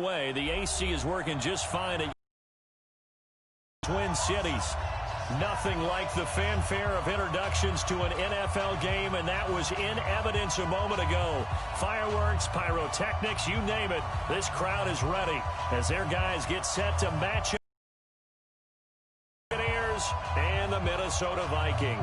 underway. The AC is working just fine at Twin Cities. Nothing like the fanfare of introductions to an NFL game, and that was in evidence a moment ago. Fireworks, pyrotechnics, you name it. This crowd is ready as their guys get set to match up and the Minnesota Vikings.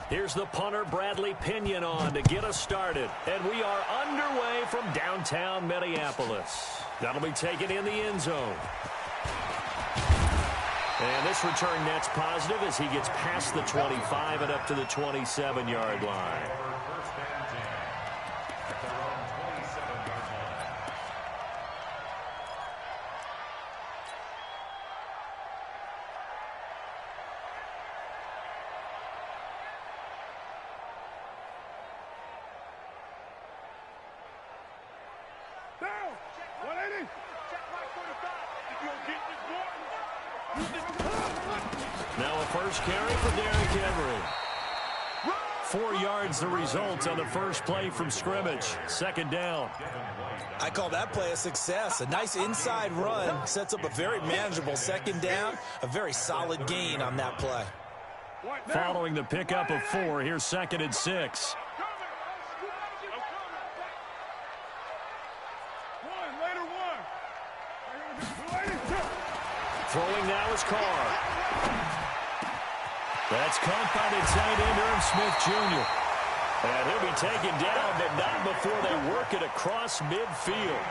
Here's the punter, Bradley Pinion, on to get us started. And we are underway from downtown Minneapolis. That'll be taken in the end zone. And this return net's positive as he gets past the 25 and up to the 27-yard line. Now a first carry for Derrick Henry. 4 yards the result on the first play from scrimmage. Second down. I call that play a success. A nice inside run sets up a very manageable second down. A very solid gain on that play. Following the pickup of 4, here's 2nd and 6. Throwing now is Carr. That's caught by the tight end, Irv Smith Jr. And he'll be taken down, but not before they work it across midfield.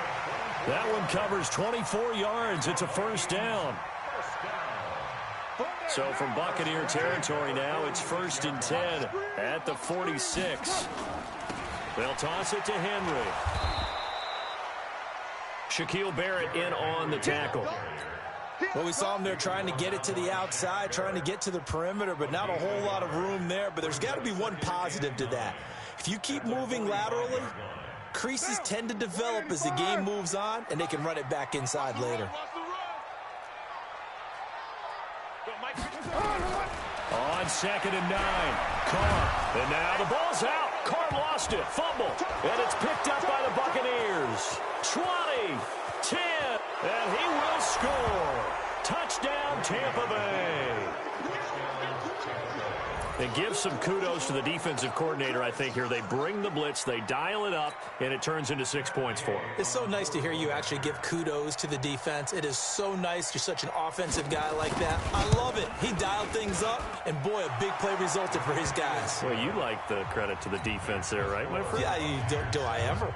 That one covers 24 yards. It's a first down. So from Buccaneer territory now, it's 1st and 10 at the 46. They'll toss it to Henry. Shaquille Barrett in on the tackle. Well, we saw him there trying to get it to the outside, trying to get to the perimeter, but not a whole lot of room there. But there's got to be one positive to that. If you keep moving laterally, creases tend to develop as the game moves on, and they can run it back inside later. On 2nd and 9, Carr. And now the ball's out. Carr lost it. Fumble. And it's picked up by the Buccaneers. 20, 10, and he will score. Touchdown, Tampa Bay. And give some kudos to the defensive coordinator, I think, here. They bring the blitz, they dial it up, and it turns into 6 points for them. It's so nice to hear you actually give kudos to the defense. It is so nice. You're such an offensive guy like that. I love it. He dialed things up, and boy, a big play resulted for his guys. Well, you like the credit to the defense there, right, my friend? Yeah, do I ever?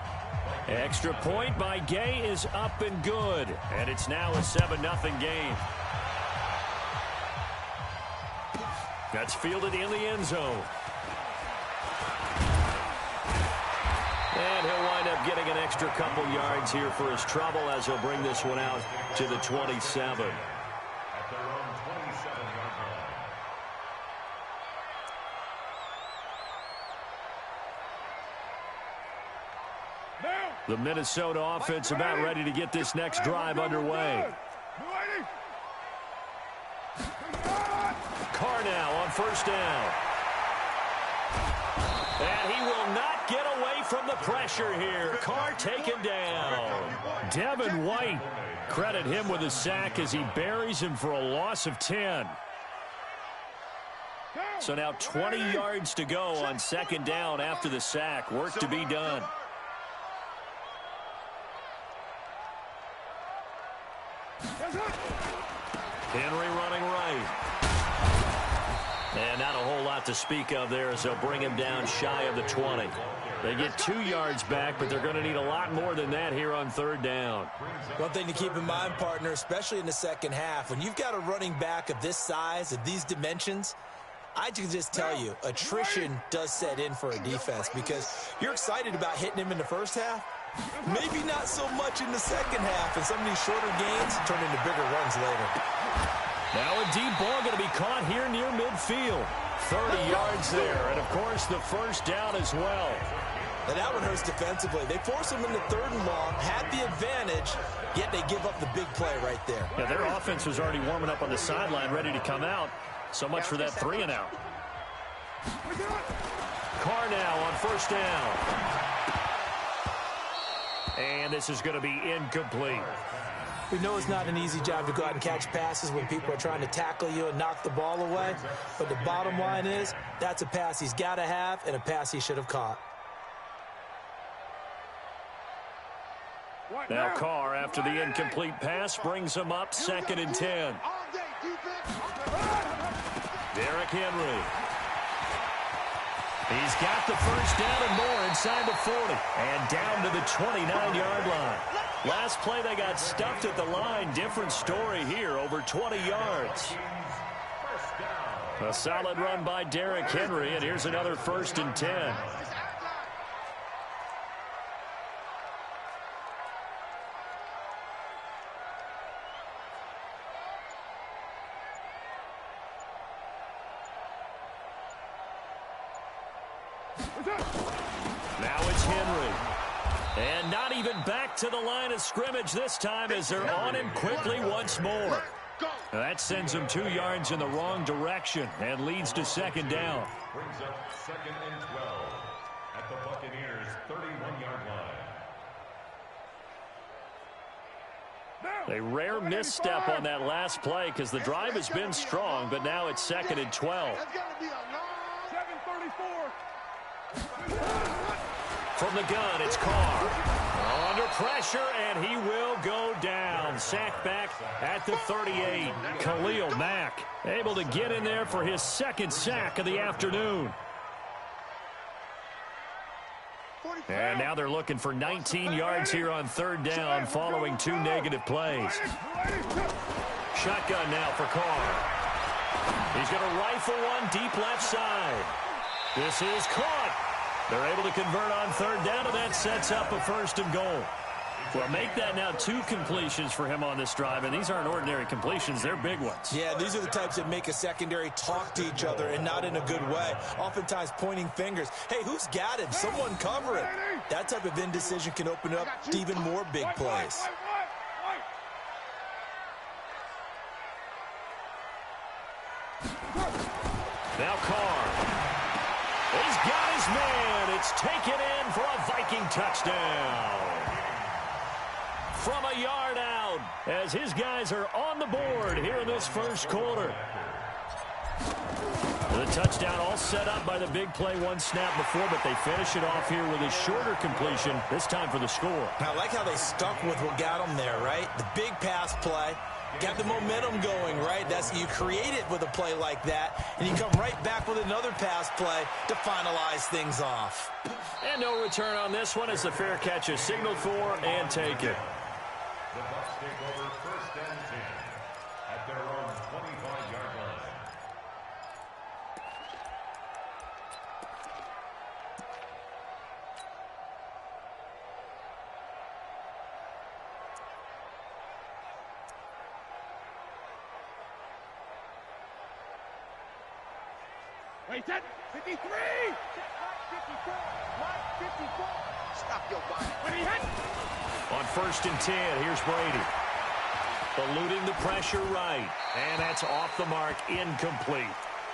Extra point by Gay is up and good. And it's now a 7-0 game. That's fielded in the end zone. And he'll wind up getting an extra couple yards here for his trouble as he'll bring this one out to the 27. The Minnesota offense about ready to get this next drive underway. Carr now on first down. And he will not get away from the pressure here. Carr taken down. Devin White, credit him with a sack as he buries him for a loss of 10. So now 20 yards to go on 2nd down after the sack. Work to be done. Henry running right. And not a whole lot to speak of there as they'll bring him down shy of the 20. They get 2 yards back, but they're going to need a lot more than that here on third down. One thing to keep in mind, partner, especially in the second half, when you've got a running back of this size, of these dimensions, I can just tell you, attrition does set in for a defense because you're excited about hitting him in the first half. Maybe not so much in the second half, and some of these shorter gains turn into bigger runs later. Now a deep ball going to be caught here near midfield. 30 yards there, and of course the first down as well. And that one hurts defensively. They force him into 3rd and long, had the advantage, yet they give up the big play right there. Yeah, their offense was already warming up on the sideline, ready to come out. So much for that 3 and out. Carr now on first down. And this is going to be incomplete. We know it's not an easy job to go out and catch passes when people are trying to tackle you and knock the ball away. But the bottom line is, that's a pass he's got to have and a pass he should have caught. Now Carr, after the incomplete pass, brings him up 2nd and 10. Derrick Henry. He's got the first down and more inside the 40. And down to the 29-yard line. Last play, they got stuffed at the line. Different story here, over 20 yards. A solid run by Derrick Henry, and here's another 1st and 10. Now it's Henry. And not even back to the line of scrimmage this time as they're on him quickly once more. Now that sends him 2 yards in the wrong direction and leads to 2nd down. Brings up 2nd and 12 at the Buccaneers' 31-yard line. A rare misstep on that last play because the drive has been strong, but now it's 2nd and 12. From the gun, it's Carr. Under pressure, and he will go down. Sacked back at the 38. Khalil Mack able to get in there for his 2nd sack of the afternoon. And now they're looking for 19 yards here on 3rd down following 2 negative plays. Shotgun now for Carr. He's going to rifle one deep left side. This is caught. They're able to convert on 3rd down, and that sets up a 1st and goal. Well, make that now 2 completions for him on this drive, and these aren't ordinary completions. They're big ones. Yeah, these are the types that make a secondary talk to each other and not in a good way. Oftentimes pointing fingers. Hey, who's got him? Someone cover it. That type of indecision can open up to even more big plays. Now Carr. He's got his man. It's taken in for a Viking touchdown. From a yard out as his guys are on the board here in this 1st quarter. The touchdown all set up by the big play 1 snap before, but they finish it off here with a shorter completion, this time for the score. I like how they stuck with what got them there, right? The big pass play. Got the momentum going, right? You create it with a play like that, and you come right back with another pass play to finalize things off. And no return on this one as the fair catch is signaled for and taken. The Bucs take over 1st and 10 at their own 25-yard line. Wait, 53! 54! Stop your body. When he hit! On 1st and 10, here's Brady. Eluding the pressure right. And that's off the mark, incomplete.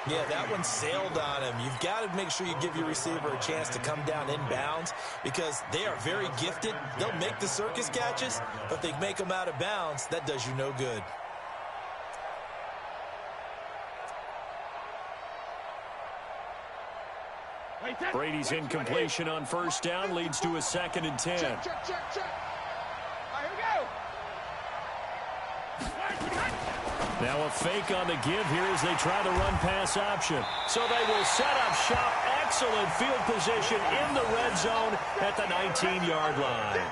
Yeah, that one sailed on him. You've got to make sure you give your receiver a chance to come down inbounds because they are very gifted. They'll make the circus catches, but if they make them out of bounds, that does you no good. Brady's incompletion on 1st down leads to a 2nd and 10. Check. All right, here we go. Now a fake on the give here as they try the run-pass option. So they will set up shop. Excellent field position in the red zone at the 19-yard line.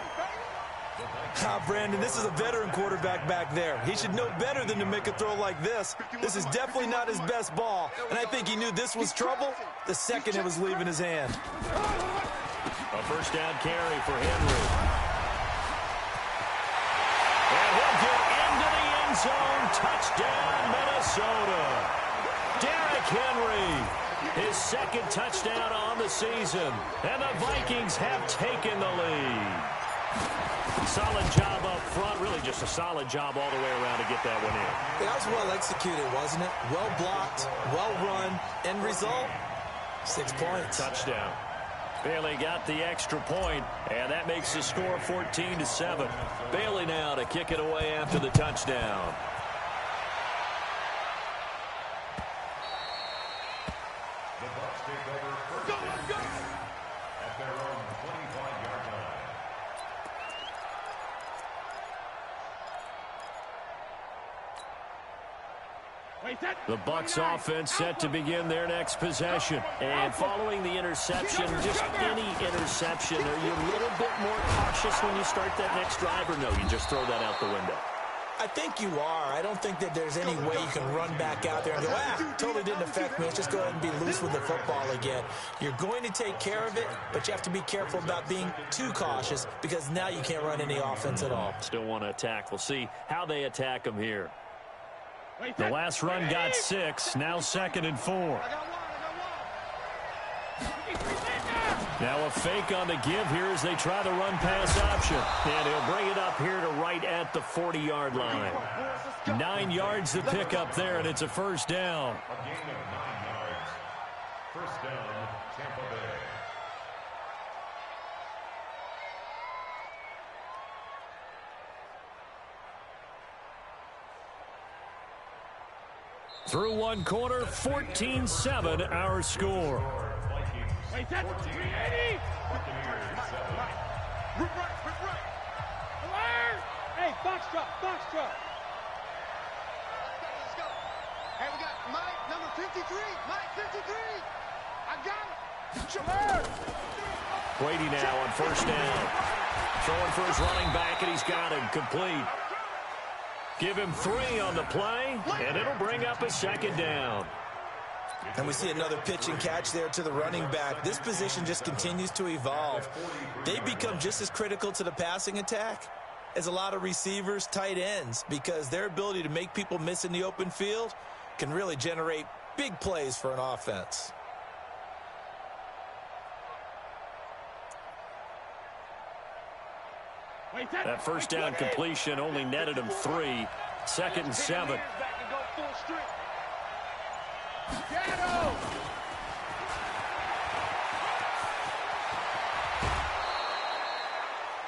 Brandon, this is a veteran quarterback back there. He should know better than to make a throw like this. This is definitely not his best ball, and I think he knew this was trouble the second it was leaving his hand. A first down carry for Henry. And he'll get into the end zone. Touchdown, Minnesota. Derrick Henry, his second touchdown on the season. And the Vikings have taken the lead. Solid job up front. Really just a solid job all the way around to get that one in. That was well executed, wasn't it? Well blocked, well run. End result, 6 points. Touchdown. Bailey got the extra point, and that makes the score 14-7. Bailey now to kick it away after the touchdown. The Bucs take over first and 10 at their own 25-yard line. The Bucs offense set to begin their next possession. And following the interception, just any interception, are you a little bit more cautious when you start that next drive, or no, you just throw that out the window? I think you are. I don't think that there's any way you can run back out there and go, totally didn't affect me. Let's just go ahead and be loose with the football again. You're going to take care of it, but you have to be careful about being too cautious because now you can't run any offense at all. Still want to attack. We'll see how they attack them here. The last run got 6, now 2nd and 4. Now a fake on the give here as they try the run-pass option. And he'll bring it up here to right at the 40-yard line. 9 yards to pick up there, and it's a first down. A gain of 9 yards. First down, Tampa Bay. Through one quarter, 14-7 our score. Wait, that's 380. Hey, box drop, box drop. Let's go. Hey, we got Mike, number 53. Mike, 53. I got it. Brady now on first down. Throwing for his running back, and he's got him complete. Give him 3 on the play, and it'll bring up a second down. And we see another pitch and catch there to the running back. This position just continues to evolve. They become just as critical to the passing attack as a lot of receivers, tight ends, because their ability to make people miss in the open field can really generate big plays for an offense. That first down completion only netted him 3. 2nd and 7.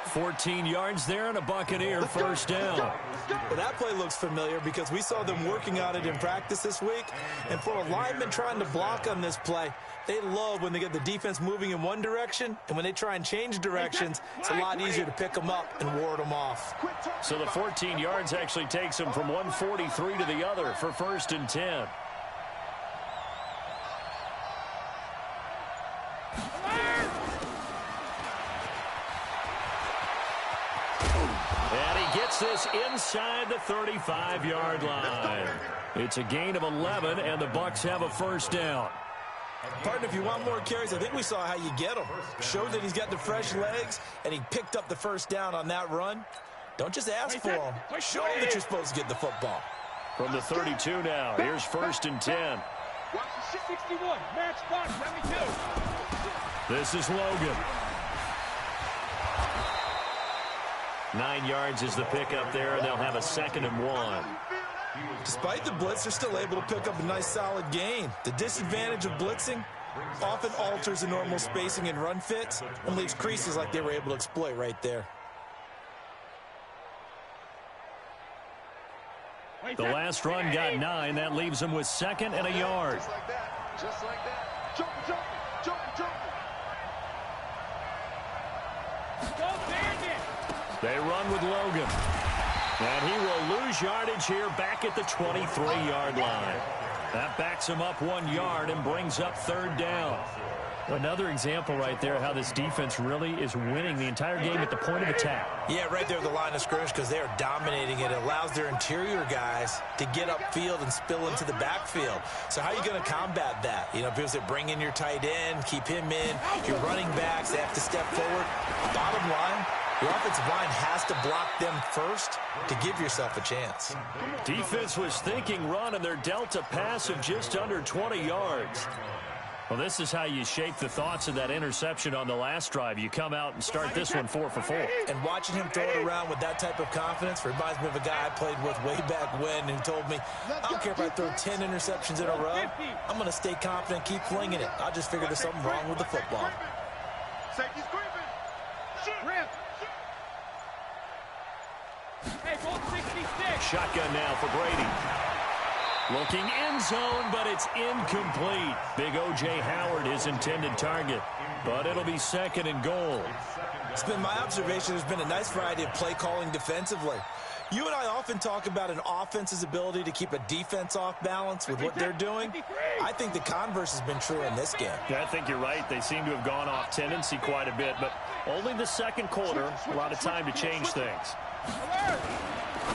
14 yards there and a Buccaneer first down. Well, that play looks familiar because we saw them working on it in practice this week. And for a lineman trying to block on this play, they love when they get the defense moving in one direction, and when they try and change directions, it's a lot easier to pick them up and ward them off. So the 14 yards actually takes them from 143 to the other for 1st and 10. And he gets this inside the 35-yard line. It's a gain of 11, and the Bucs have a first down. Partner, if you want more carries, I think we saw how you get them. Showed that he's got the fresh legs, and he picked up the first down on that run. Don't just ask for them. Show them that you're supposed to get the football. From the 32 now, here's 1st and 10. 61, match box, 72. This is Logan. 9 yards is the pickup there, and they'll have a 2nd and 1. Despite the blitz, they're still able to pick up a nice solid gain. The disadvantage of blitzing often alters the normal spacing and run fits and leaves creases like they were able to exploit right there. The last run got 9. That leaves them with 2nd and a yard. Just like that. Just like that. Jump, jump, jump, jump. Go, Bandit. They run with Logan. And he will lose yardage here back at the 23-yard line. That backs him up 1 yard and brings up third down. Another example right there how this defense really is winning the entire game at the point of attack. Yeah, right there at the line of scrimmage because they are dominating it. It allows their interior guys to get upfield and spill into the backfield. So how are you going to combat that? You know, people say bring in your tight end, keep him in. Your running backs, they have to step forward. Bottom line, your offensive line has to block them first to give yourself a chance. Defense was thinking run, and they're dealt a pass of just under 20 yards. Well, this is how you shape the thoughts of that interception on the last drive. You come out and start this one 4 for 4. And watching him throw it around with that type of confidence reminds me of a guy I played with way back when who told me, I don't care if I throw 10 interceptions in a row. I'm going to stay confident, keep flinging it. I just figured there's something wrong with the football. Safety's creeping. Shoot. Hey, ball 66. Shotgun now for Brady. Looking end zone, but it's incomplete. Big O.J. Howard, his intended target. But it'll be second and goal. It's been my observation there's been a nice variety of play calling defensively. You and I often talk about an offense's ability to keep a defense off balance with what they're doing. I think the converse has been true in this game. Yeah, I think you're right. They seem to have gone off tendency quite a bit, but only the second quarter, a lot of time to change things.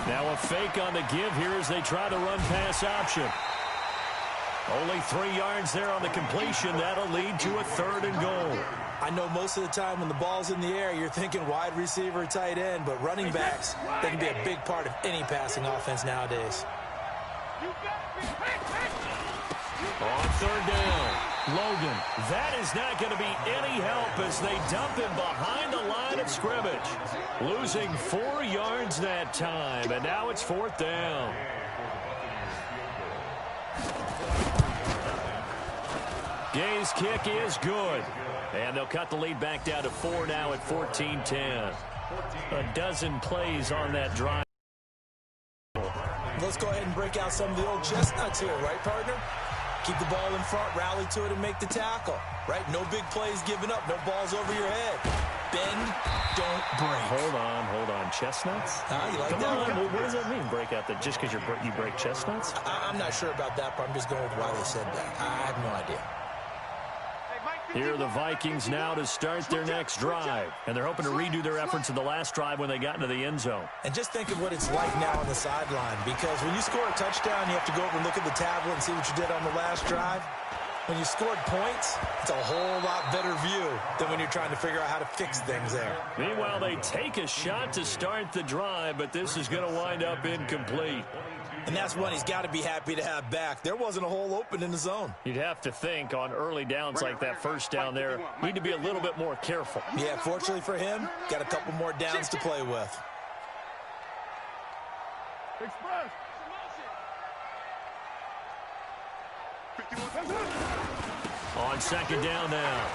Now a fake on the give here as they try the run-pass option. Only 3 yards there on the completion. That'll lead to a third and goal. I know most of the time when the ball's in the air, you're thinking wide receiver, tight end, but running backs, they can be a big part of any passing offense nowadays. On third down, Logan. That is not going to be any help as they dump him behind the line of scrimmage. Losing 4 yards that time, and now it's fourth down. Gay's kick is good. And they'll cut the lead back down to 4 now at 14-10. A dozen plays on that drive. Let's go ahead and break out some of the old chestnuts here, right, partner? Keep the ball in front, rally to it, and make the tackle, right? No big plays given up, no balls over your head. Bend, don't break. Hold on. Chestnuts? You like Come that? on, well, what does that mean, break out? That just because you break chestnuts? I'm not sure about that, but I'm just going with why they said that. I have no idea. Here are the Vikings now to start their next drive. And they're hoping to redo their efforts in the last drive when they got into the end zone. And just think of what it's like now on the sideline, because when you score a touchdown, you have to go over and look at the tablet and see what you did on the last drive. When you scored points, it's a whole lot better view than when you're trying to figure out how to fix things there. Meanwhile, they take a shot to start the drive, but this is going to wind up incomplete. And that's one he's got to be happy to have back. There wasn't a hole open in the zone. You'd have to think on early downs like that first down there, need to be a little bit more careful. Yeah, fortunately for him, got a couple more downs to play with. Express. On second down now,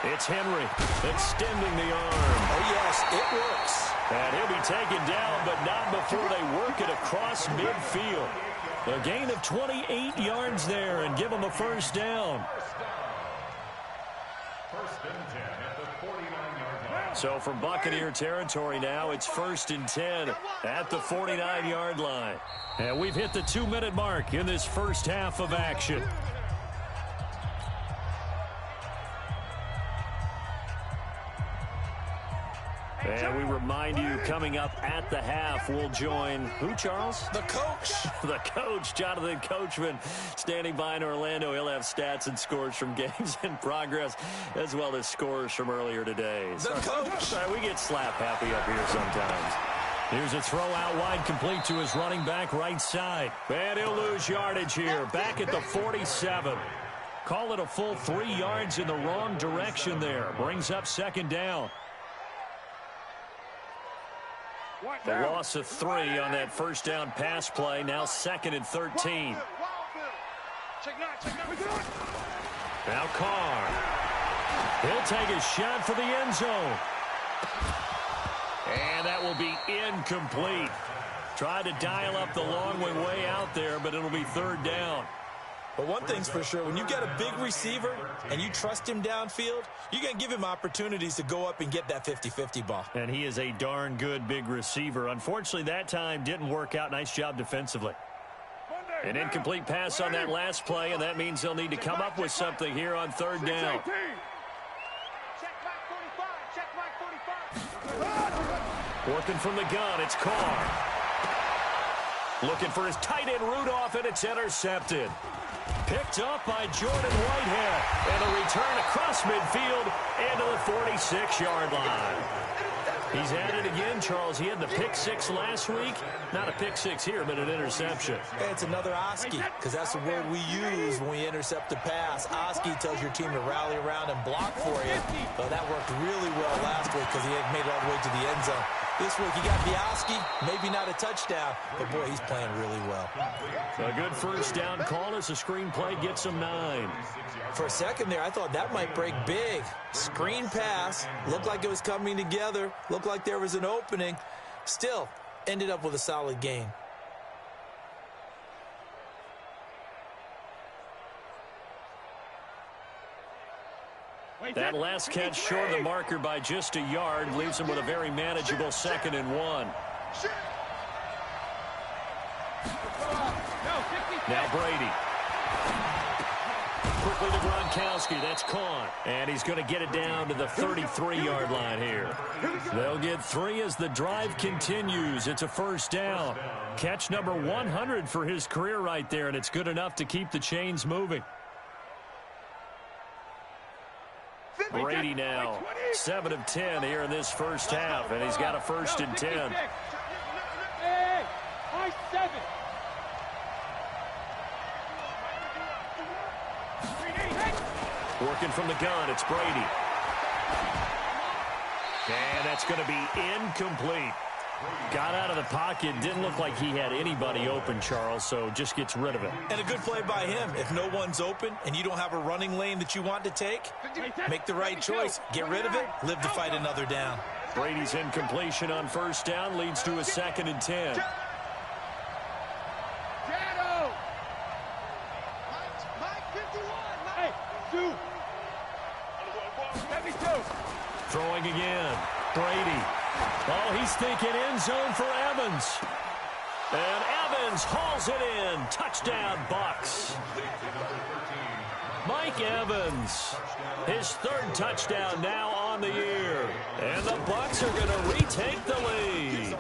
it's Henry extending the arm. Oh, yes, it works. And he'll be taken down, but not before they work it across midfield. A gain of 28 yards there and give them a first down. First and 10 at the 49-yard line. So from Buccaneer territory now, it's first and 10 at the 49-yard line. And we've hit the 2-minute mark in this first half of action. And we remind you, coming up at the half, we'll join who, Charles? The coach. The coach, Jonathan Coachman, standing by in Orlando. He'll have stats and scores from games in progress, as well as scores from earlier today. The coach. Sorry, we get slap happy up here sometimes. Here's a throw out wide, complete to his running back right side. And he'll lose yardage here, back at the 47. Call it a full 3 yards in the wrong direction there. Brings up second down. The loss of 3 on that first down pass play. Now second and 13. Now Carr. He'll take a shot for the end zone. And that will be incomplete. Tried to dial up the long way out there, but it'll be third down. But one thing's for sure, when you get a big receiver and you trust him downfield, you're going to give him opportunities to go up and get that 50-50 ball. And he is a darn good big receiver. Unfortunately, that time didn't work out. Nice job defensively. An incomplete pass on that last play, and that means they'll need to come up with something here on third down. Working from the gun, it's Carr. Looking for his tight end Rudolph, and it's intercepted. Picked up by Jordan Whitehead. And a return across midfield and to the 46-yard line. He's at it again, Charles. He had the pick six last week. Not a pick six here, but an interception. Hey, it's another Oski, because that's the word we use when we intercept a pass. Oski tells your team to rally around and block for you. But that worked really well last week because he had made it all the way to the end zone. This week he got the Oski, maybe not a touchdown, but boy, he's playing really well. A good first down call as the screenplay gets him 9. For a second there, I thought that might break big. Screen pass, looked like it was coming together, looked like there was an opening. Still, ended up with a solid gain. That last catch short of the marker by just a yard leaves him with a very manageable 2nd and 1. Now Brady. Quickly to Gronkowski. That's caught. And he's going to get it down to the 33-yard line here. They'll get 3 as the drive continues. It's a first down. Catch number 100 for his career right there, and it's good enough to keep the chains moving. Brady now 7 of 10 here in this first half, and he's got a 1st and 10. Hey, high 7. Working from the gun, it's Brady. And that's going to be incomplete. Got out of the pocket, didn't look like he had anybody open, Charles, so just gets rid of it. And a good play by him. If no one's open and you don't have a running lane that you want to take, make the right choice. Get rid of it, live to fight another down. Brady's incompletion on first down leads to a 2nd and 10. Throwing again. Brady. Oh, he's thinking end zone for Evans. And Evans hauls it in. Touchdown, Bucs. Mike Evans. His 3rd touchdown now on the year. And the Bucs are going to retake the lead.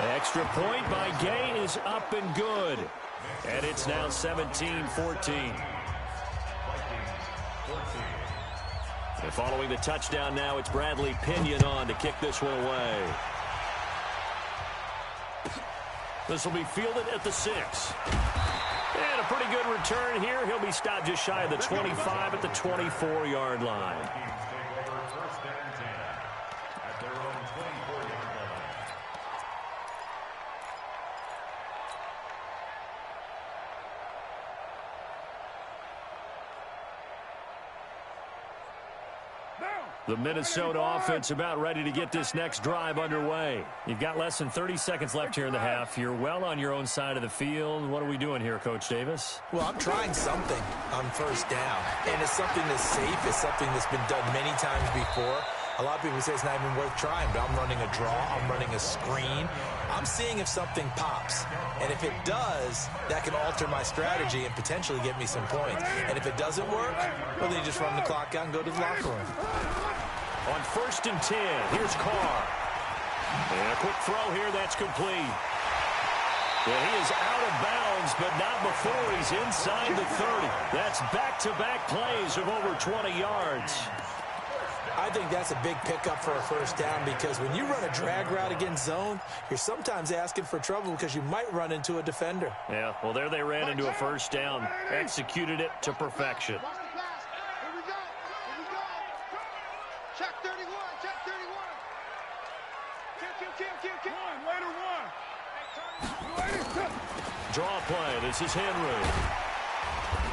Extra point by Gay is up and good. And it's now 17-14. And following the touchdown now, it's Bradley Pinion on to kick this one away. This will be fielded at the 6. And a pretty good return here. He'll be stopped just shy of the 25 at the 24-yard line. The Minnesota offense about ready to get this next drive underway. You've got less than 30 seconds left here in the half. You're well on your own side of the field. What are we doing here, Coach Davis? Well, I'm trying something on first down. And it's something that's safe. It's something that's been done many times before. A lot of people say it's not even worth trying, but I'm running a draw. I'm running a screen. I'm seeing if something pops. And if it does, that can alter my strategy and potentially get me some points. And if it doesn't work, well, then you just run the clock out and go to the locker room. On 1st and 10, here's Carr. And a quick throw here, that's complete. Well, he is out of bounds, but not before he's inside the 30. That's back-to-back plays of over 20 yards. I think that's a big pickup for a first down because when you run a drag route against zone, you're sometimes asking for trouble because you might run into a defender. Yeah, well, there they ran into a first down. Executed it to perfection. Check 31, check 31. Draw play. This is Henry.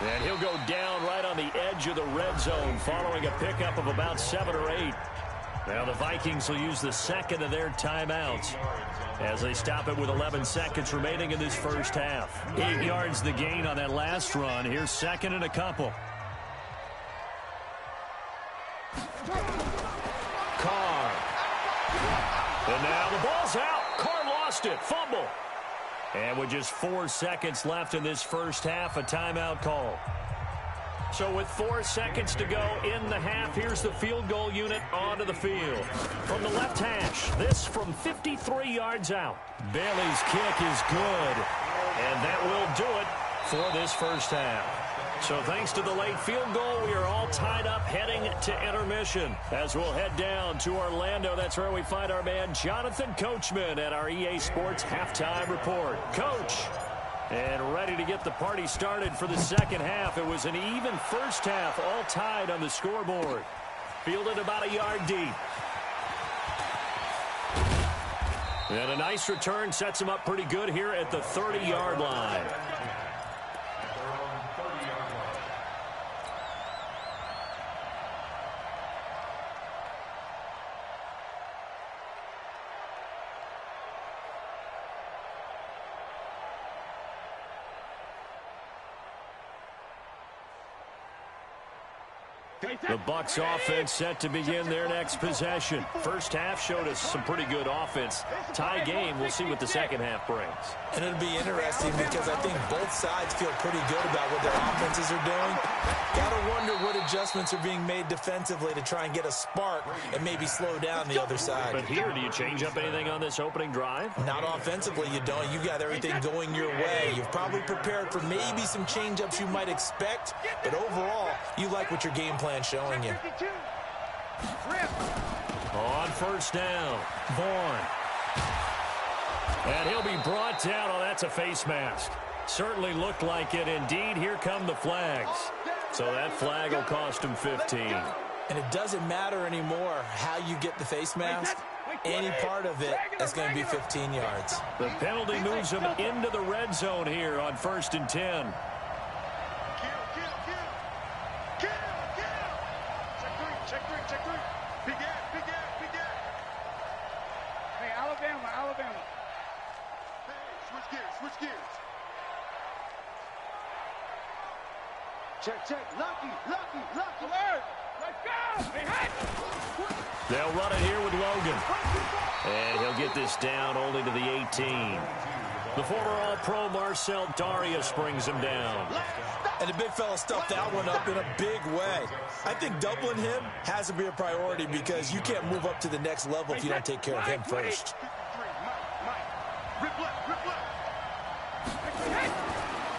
And he'll go down right on the edge of the red zone following a pickup of about 7 or 8. Now the Vikings will use the second of their timeouts as they stop it with 11 seconds remaining in this first half. 8 yards the gain on that last run. Here's second and a couple. Carr. And now the ball's out. Carr lost it. Fumble. And with just 4 seconds left in this first half, a timeout call. So with 4 seconds to go in the half, here's the field goal unit onto the field. From the left hash, this from 53 yards out. Bailey's kick is good. And that will do it for this first half. So thanks to the late field goal, we are all tied up heading to intermission. As we'll head down to Orlando, that's where we find our man Jonathan Coachman at our EA Sports Halftime Report. Coach, and ready to get the party started for the second half. It was an even first half, all tied on the scoreboard. Fielded about a yard deep. And a nice return sets him up pretty good here at the 30-yard line. The Bucs offense set to begin their next possession. First half showed us some pretty good offense. Tie game, we'll see what the second half brings. And it'll be interesting because I think both sides feel pretty good about what their offenses are doing. Got to wonder what adjustments are being made defensively to try and get a spark and maybe slow down the other side. But here, do you change up anything on this opening drive? Not offensively, you don't. You got everything going your way. You've probably prepared for maybe some change-ups you might expect, but overall, you like what your game plan showing you. On first down, Vaughn. And he'll be brought down. Oh, that's a face mask. Certainly looked like it. Indeed, here come the flags. So that flag will cost him 15. And it doesn't matter anymore how you get the face mask. Any part of it is going to be 15 yards. The penalty moves him into the red zone here on 1st and 10. Check three. Big gap. Hey, Alabama. Hey, switch gears. Check. Lucky. Alert! Let's go! Hey, hey! They'll run it here with Logan. And he'll get this down only to the 18. The former All-Pro Marcel Darius brings him down. And the big fella stuffed that one up in a big way. I think doubling him has to be a priority because you can't move up to the next level if you don't take care of him first.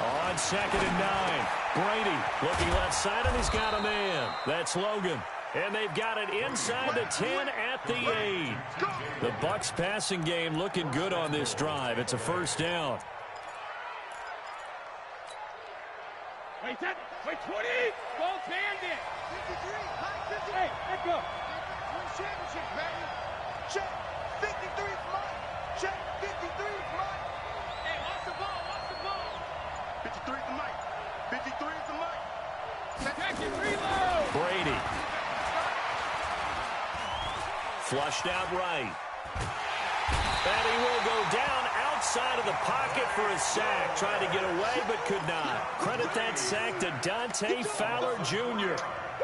On 2nd and 9, Brady looking left side, and he's got a man. That's Logan. And they've got it inside the 10 at the 8. The Bucs passing game looking good on this drive. It's a first down. Wait, 20! Ball's handed! 53, Hey, let go! Win championship, baby. Check. 53 is mine. Check. 53 is mine. Hey, watch the ball. 53 is the mic. 53 is the mic. Second reload! Brady. Flushed out right. And he will go down outside of the pocket for a sack. Tried to get away, but could not. Credit that sack to Dante Fowler Jr.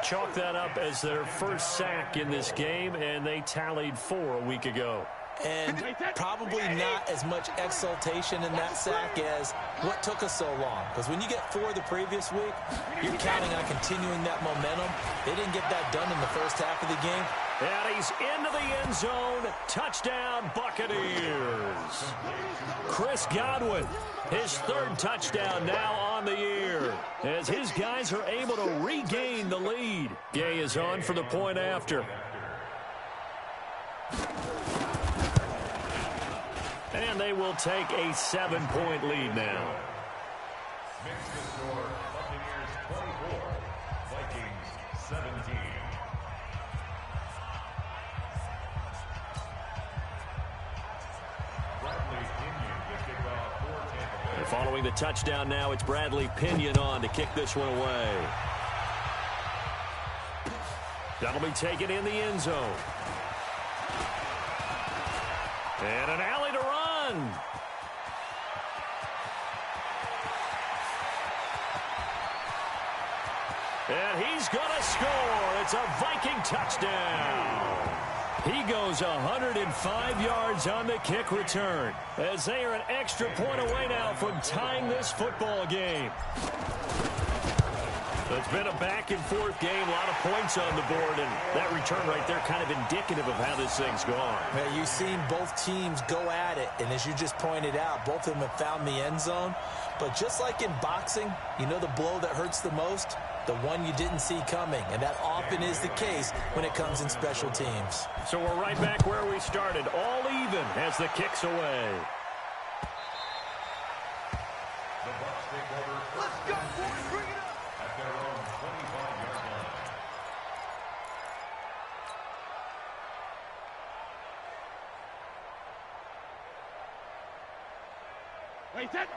Chalk that up as their first sack in this game, and they tallied 4 a week ago. And probably not as much exultation in that sack as what took us so long. Because when you get 4 the previous week, you're counting on continuing that momentum. They didn't get that done in the first half of the game. And he's into the end zone. Touchdown, Buccaneers. Chris Godwin, his 3rd touchdown now on the year, as his guys are able to regain the lead. Gay is on for the point after. And they will take a 7-point lead now. Makes the score Buccaneers 24, Vikings 17. Bradley Pinion to kick off for Tampa Bay. And following the touchdown now, it's Bradley Pinion on to kick this one away. That'll be taken in the end zone. And an alley to run. And he's going to score. It's a Viking touchdown. He goes 105 yards on the kick return as they are an extra point away now from tying this football game. It's been a back-and-forth game, a lot of points on the board, and that return right there kind of indicative of how this thing's gone. Man, you've seen both teams go at it, and as you just pointed out, both of them have found the end zone. But just like in boxing, you know the blow that hurts the most? The one you didn't see coming, and that often is the case when it comes in special teams. So we're right back where we started, all even as the kick's away. The Bucs take over. Let's go, boys. Bring it up. At their own 25-yard line.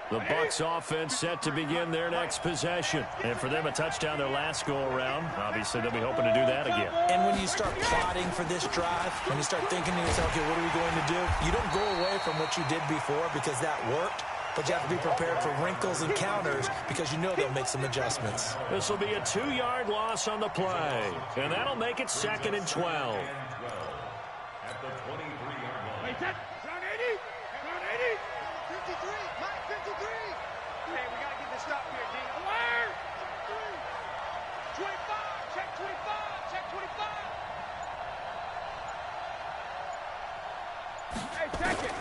The Bucs offense set to begin their next possession. And for them, a touchdown their last go-around. Obviously, they'll be hoping to do that again. And when you start plotting for this drive, when you start thinking to yourself, okay, what are we going to do? You don't go away from what you did before because that worked, but you have to be prepared for wrinkles and counters because you know they'll make some adjustmts. This will be a 2-yard loss on the play. And that'll make it 2nd and 12. At the 23-yard line. Wait, that. Round 80. Round 80. 53. Mike, 53. Hey, we got to get this stop here, D. Where? 25. Check 25. Check 25. Hey, second.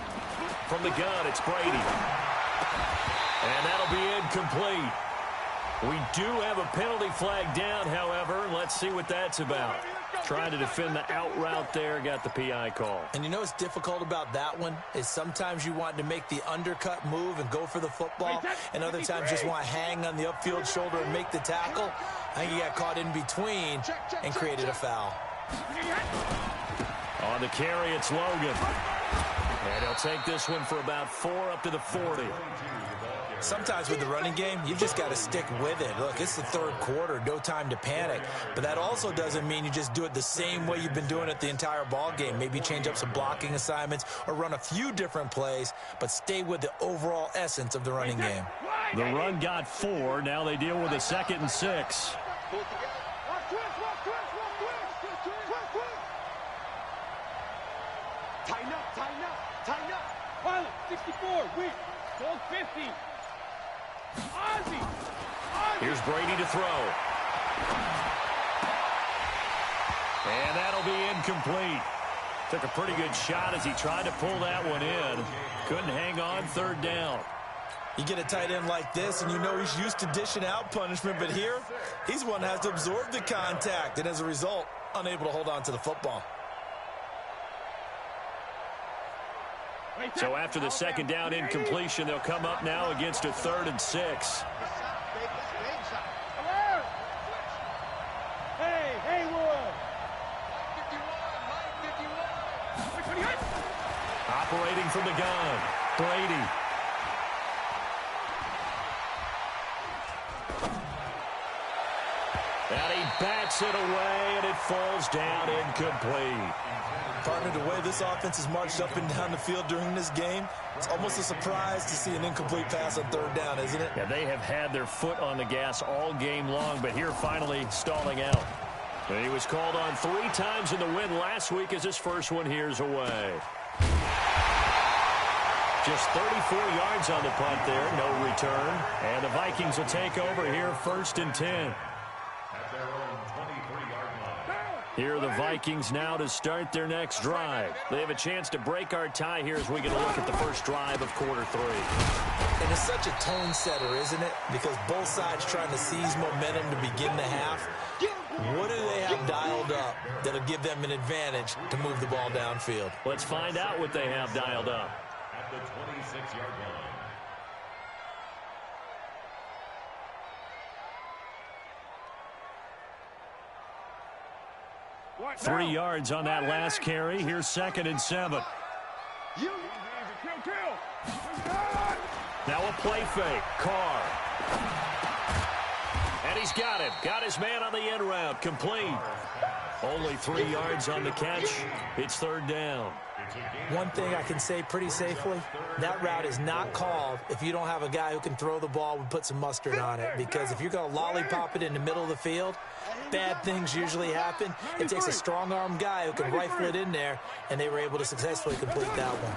From the gun, it's Brady. And that'll be incomplete. We do have a penalty flag down, however. Let's see what that's about. Trying to defend the out route there, got the PI call. And you know what's difficult about that one is sometimes you want to make the undercut move and go for the football, and other times just want to hang on the upfield shoulder and make the tackle. I think he got caught in between and created a foul. On the carry, it's Logan. And he'll take this one for about 4 up to the 40. Sometimes with the running game, you've just got to stick with it. Look, it's the third quarter, no time to panic. But that also doesn't mean you just do it the same way you've been doing it the entire ball game. Maybe change up some blocking assignments or run a few different plays, but stay with the overall essence of the running game. The run got 4. Now they deal with a 2nd and 6. Pull it together. Watch twist, watch twist, watch twist. Twist, twist. Tighten up, tighten up, tighten up. Pilot, 64. Weak. Gold 50. Ozzy. Here's Brady to throw. And that'll be incomplete. Took a pretty good shot as he tried to pull that one in. Couldn't hang on, 3rd down. You get a tight end like this, and you know he's used to dishing out punishment, but here, he's one that has to absorb the contact, and as a result, unable to hold on to the football. So after the 2nd down incompletion, they'll come up now against a 3rd and 6. Hey, Haywood. Mike 51. Operating from the gun, Brady. And he bats it away, and it falls down incomplete. Partner, the way this offense has marched up and down the field during this game, it's almost a surprise to see an incomplete pass on 3rd down, isn't it? Yeah, they have had their foot on the gas all game long, but here finally stalling out. And he was called on 3 times in the win last week as his first one here's away. Just 34 yards on the punt there, no return. And the Vikings will take over here 1st and 10. At their own 23-yard line. Here are the Vikings now to start their next drive. They have a chance to break our tie here as we get a look at the first drive of quarter 3. And it's such a tone setter, isn't it? Because both sides trying to seize momentum to begin the half. What do they have dialed up that'll give them an advantage to move the ball downfield? Let's find out what they have dialed up. At the 26-yard line. 3 yards on that last carry. Here's 2nd and 7. Now a play fake. Carr. And he's got him. Got his man on the end route. Complete. Only 3 yards on the catch. It's third down. One thing I can say pretty safely, that route is not called if you don't have a guy who can throw the ball and put some mustard on it. Because if you're going to lollipop it in the middle of the field, bad things usually happen. It takes a strong-arm guy who can rifle it in there, and they were able to successfully complete that one.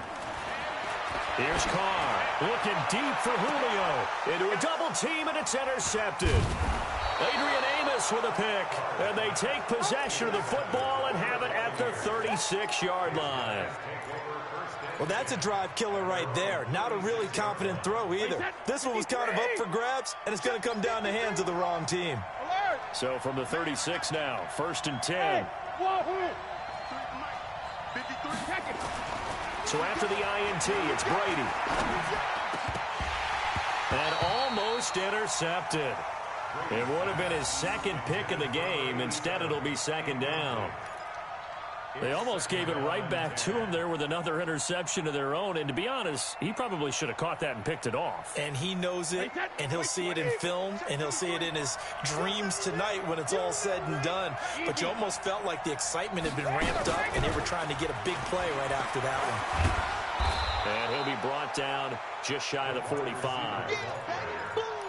Here's Carr looking deep for Julio into a double team, and it's intercepted. Adrian Amos with a pick, and they take possession of the football and have it at the 36-yard line. Well, that's a drive killer right there. Not a really confident throw either. This one was kind of up for grabs, and it's going to come down the hands of the wrong team. So from the 36 now, 1st and 10. So after the INT, it's Brady. And almost intercepted. It would have been his second pick of the game. Instead, it'll be second down. They almost gave it right back to him there with another interception of their own. And to be honest, he probably should have caught that and picked it off. And he knows it, and he'll see it in film, and he'll see it in his dreams tonight when it's all said and done. But you almost felt like the excitement had been ramped up, and they were trying to get a big play right after that one. And he'll be brought down just shy of the 45.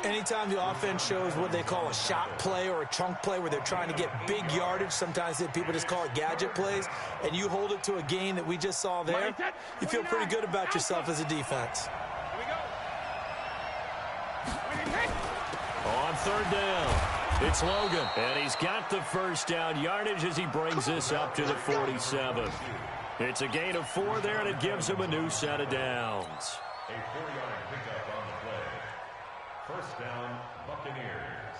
Anytime the offense shows what they call a shot play or a chunk play where they're trying to get big yardage, sometimes people just call it gadget plays, and you hold it to a gain that we just saw there, you feel pretty good about yourself as a defense. On third down, it's Logan, and he's got the first down yardage as he brings this up to the 47. It's a gain of 4 there, and it gives him a new set of downs. A 4-yard pickup on the play. First down, Buccaneers.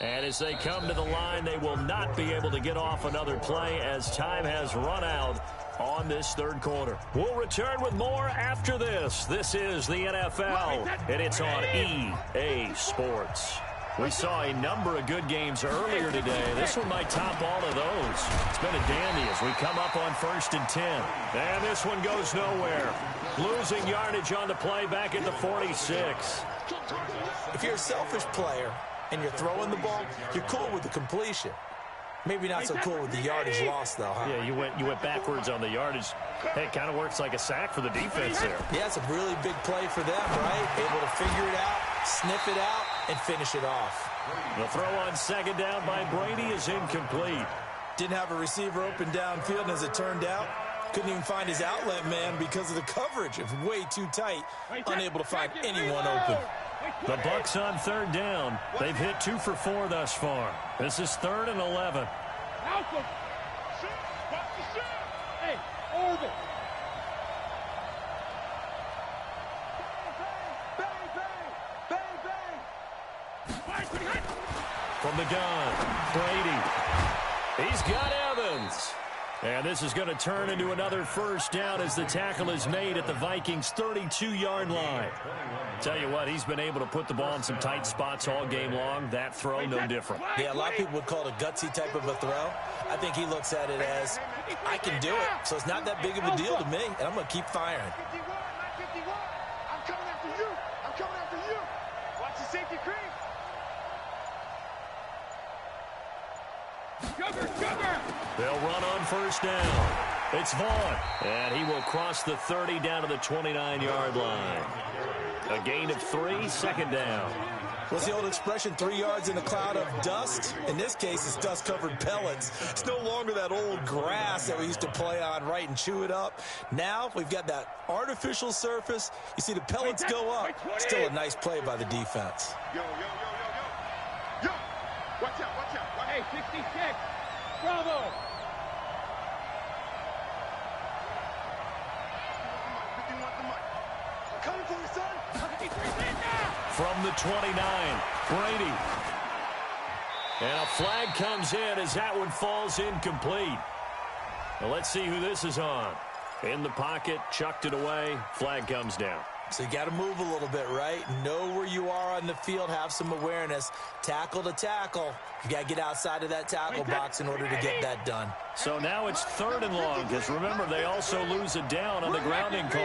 And as they come to the line, they will not be able to get off another play as time has run out on this third quarter. We'll return with more after this. This is the NFL, and it's on EA Sports. We saw a number of good games earlier today. This one might top all of those. It's been a dandy as we come up on 1st and 10. And this one goes nowhere. Losing yardage on the play back at the 46. If you're a selfish player and you're throwing the ball, you're cool with the completion. Maybe not so cool with the yardage loss, though, huh? Yeah, you went backwards on the yardage. Hey, it kind of works like a sack for the defense there. Yeah, it's a really big play for them, right? Able to figure it out, sniff it out, and finish it off. The throw on second down by Brady is incomplete. Didn't have a receiver open downfield, and as it turned out, couldn't even find his outlet man because of the coverage. It was way too tight, unable to find anyone open. The Bucs on third down. They've hit 2 for 4 thus far. This is 3rd and 11. Hey, orbit. From the gun, Brady. He's got Evans. And this is going to turn into another first down as the tackle is made at the Vikings' 32-yard line. Tell you what, he's been able to put the ball in some tight spots all game long. That throw, no different. Yeah, a lot of people would call it a gutsy type of a throw. I think he looks at it as, I can do it, so it's not that big of a deal to me, and I'm going to keep firing. I'm coming after you. I'm coming after you. Watch the safety creep. Cover. They'll run on first down. It's Vaughn, and he will cross the 30 down to the 29-yard line. A gain of 3, second down. What's the old expression, 3 yards in a cloud of dust? In this case, it's dust-covered pellets. It's no longer that old grass that we used to play on, right, and chew it up. Now we've got that artificial surface. You see the pellets go up. Still a nice play by the defense. Yo. Watch out. Hey, 66. Bravo. 51 to Mike. I'm coming for you, son. 53 now. From the 29, Brady. And a flag comes in as that one falls incomplete. Well, let's see who this is on. In the pocket, chucked it away, flag comes down. So you got to move a little bit, right? Know where you are on the field, have some awareness. Tackle to tackle. You got to get outside of that tackle box in order to get that done. So now it's 3rd and long, because remember, they also lose a down on the grounding call.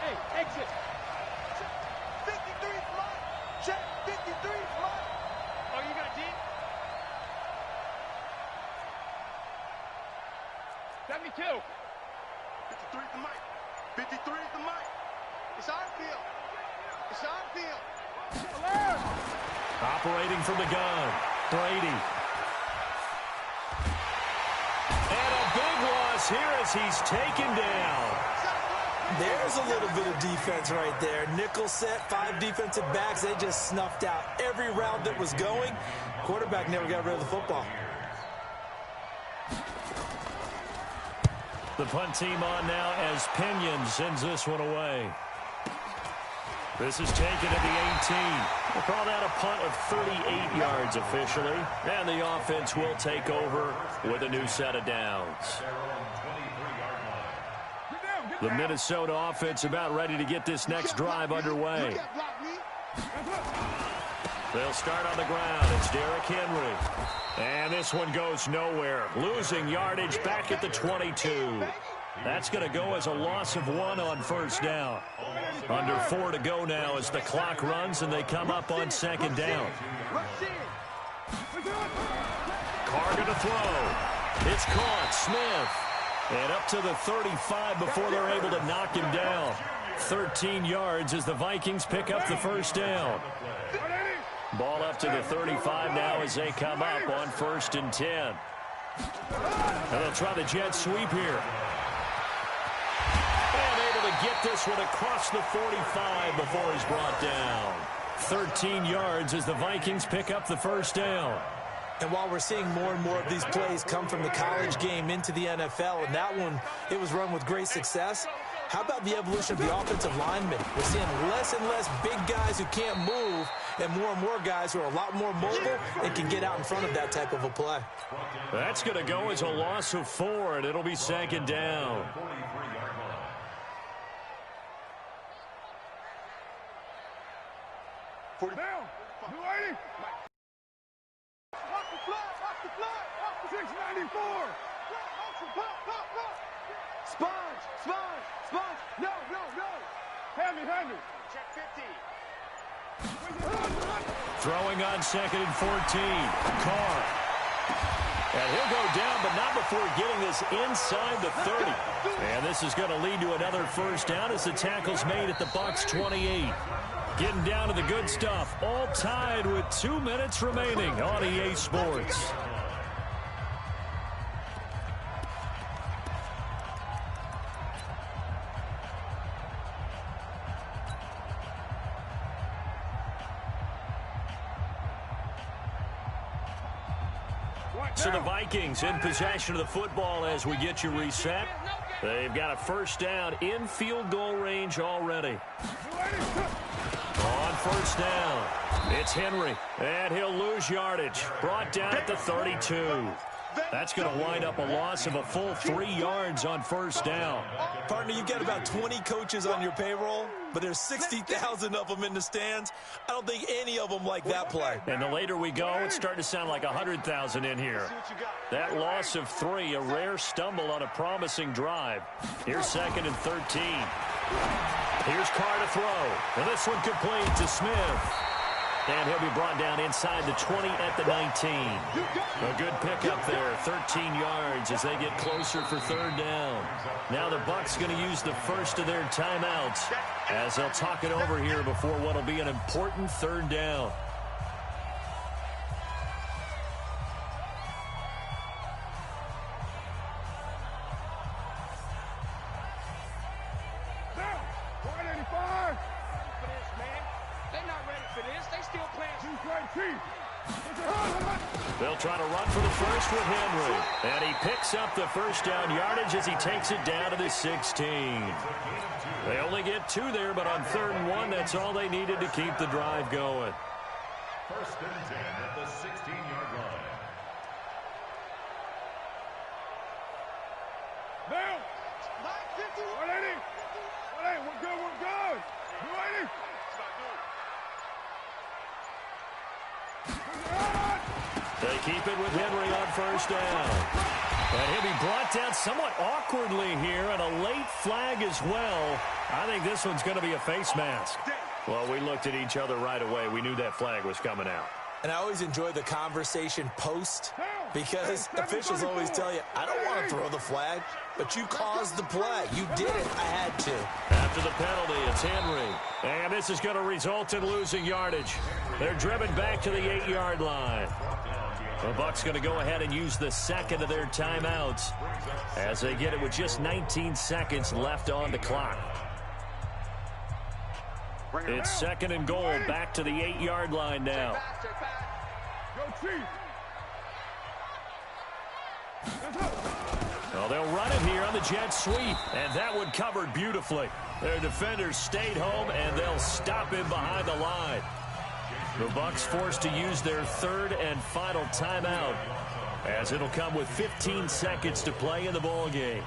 Hey, exit. 53 is mine. Check. 53 is mine. Oh, you got deep? 72. 53 is the mic. 53 is the mic. It's our field. It's our field. Operating from the gun, Brady. And a big loss here as he's taken down. There's a little bit of defense right there. Nickel set, 5 defensive backs. They just snuffed out every route that was going. Quarterback never got rid of the football. The punt team on now as Pinion sends this one away. This is taken at the 18. We'll call that a punt of 38 yards officially. And the offense will take over with a new set of downs. The Minnesota offense about ready to get this next drive underway. They'll start on the ground. It's Derrick Henry. And this one goes nowhere. Losing yardage back at the 22. That's going to go as a loss of 1 on 1st down. Under 4 to go now as the clock runs and they come up on 2nd down. Carr going to throw. It's caught. Smith. And up to the 35 before they're able to knock him down. 13 yards as the Vikings pick up the 1st down. Ball up to the 35 now as they come up on 1st and 10. And they'll try the jet sweep here. And able to get this one across the 45 before he's brought down. 13 yards as the Vikings pick up the 1st down. And while we're seeing more and more of these plays come from the college game into the NFL, and that one, it was run with great success, how about the evolution of the offensive linemen? We're seeing less and less big guys who can't move and more guys who are a lot more mobile and can get out in front of that type of a play. That's going to go as a loss of 4, and it'll be 2nd down. Down. 280. Watch the fly. Watch the fly. 694. Sponge. No. Heavy. Check 50. Throwing on 2nd and 14. Carr. And he'll go down, but not before getting this inside the 30. And this is going to lead to another 1st down as the tackle's made at the Bucs 28. Getting down to the good stuff. All tied with 2 minutes remaining on EA Sports. So the Vikings in possession of the football as we get you reset. They've got a 1st down in field goal range already. On 1st down, it's Henry, and he'll lose yardage. Brought down at the 32. That's going to wind up a loss of a full 3 yards on 1st down. Partner, you've got about 20 coaches on your payroll, but there's 60,000 of them in the stands. I don't think any of them like that play. And the later we go, it's starting to sound like 100,000 in here. That loss of 3, a rare stumble on a promising drive. Here's 2nd and 13. Here's Carr to throw. And this one complete to Smith. And he'll be brought down inside the 20 at the 19. A good pickup there, 13 yards as they get closer for 3rd down. Now the Bucs going to use the first of their timeouts as they'll talk it over here before what will be an important 3rd down. They'll try to run for the first with Henry. And he picks up the 1st down yardage as he takes it down to the 16. They only get 2 there, but on 3rd and 1, that's all they needed to keep the drive going. 1st and 10 at the 16-yard line. Down. 180. 180. We're good. We're good. 280. They keep it with Henry on first down. And he'll be brought down somewhat awkwardly here, and a late flag as well. I think this one's going to be a face mask. Well, we looked at each other right away. We knew that flag was coming out. And I always enjoy the conversation post because officials always tell you, I don't want to throw the flag, but you caused the play. You did it. I had to. After the penalty, it's Henry. And this is going to result in losing yardage. They're driven back to the 8-yard line. The Bucs going to go ahead and use the second of their timeouts as they get it with just 19 seconds left on the clock. It's second and goal, back to the 8-yard line now. Go Chiefs. Well, they'll run it here on the jet sweep, and that one covered beautifully. Their defenders stayed home, and they'll stop him behind the line. The Bucs forced to use their third and final timeout, as it'll come with 15 seconds to play in the ball game.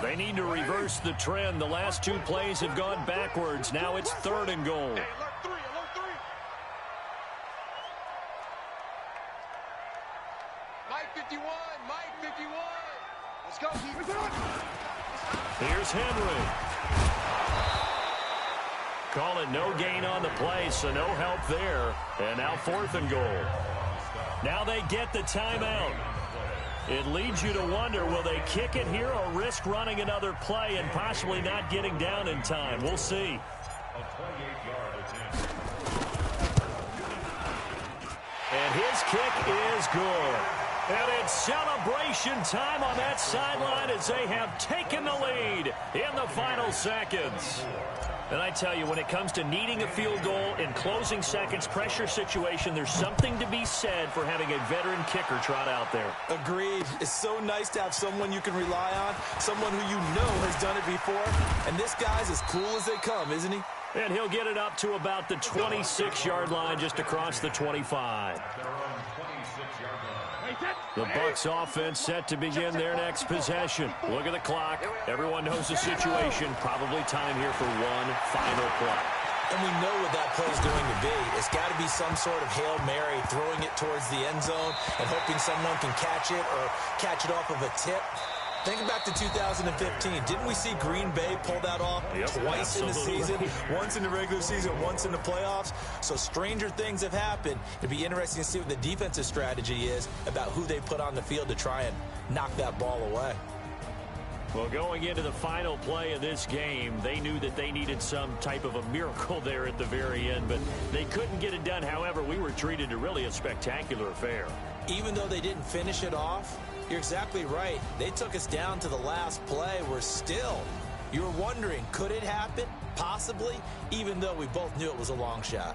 They need to reverse the trend. The last two plays have gone backwards. Now it's third and goal. Alert three. Mike 51. Mike 51. Let's go. Here's Henry. Call it no gain on the play, so no help there. And now fourth and goal. Now they get the timeout. It leads you to wonder, will they kick it here or risk running another play and possibly not getting down in time? We'll see. And his kick is good. And it's celebration time on that sideline as they have taken the lead in the final seconds. And I tell you, when it comes to needing a field goal in closing seconds pressure situation, there's something to be said for having a veteran kicker trot out there. Agreed. It's so nice to have someone you can rely on, someone who you know has done it before. And this guy's as cool as they come, isn't he? And he'll get it up to about the 26-yard line, just across the 25. The Bucs offense set to begin their next possession. Look at the clock. Everyone knows the situation. Probably time here for one final play. And we know what that play is going to be. It's got to be some sort of Hail Mary, throwing it towards the end zone and hoping someone can catch it or catch it off of a tip. Think back to 2015. Didn't we see Green Bay pull that off twice in the season? Once in the regular season, once in the playoffs. So stranger things have happened. It'd be interesting to see what the defensive strategy is about who they put on the field to try and knock that ball away. Well, going into the final play of this game, they knew that they needed some type of a miracle there at the very end, but they couldn't get it done. However, we were treated to really a spectacular affair. Even though they didn't finish it off, you're exactly right. They took us down to the last play. You were wondering, could it happen? Possibly, even though we both knew it was a long shot.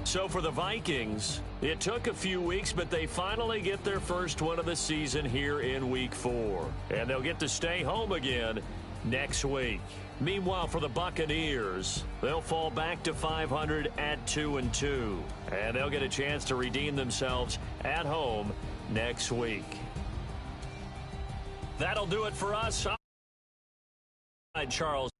So for the Vikings, it took a few weeks, but they finally get their first one of the season here in Week 4. And they'll get to stay home again next week. Meanwhile, for the Buccaneers, they'll fall back to 500 at 2-2. And they'll get a chance to redeem themselves at home next week. That'll do it for us. I'm Charles.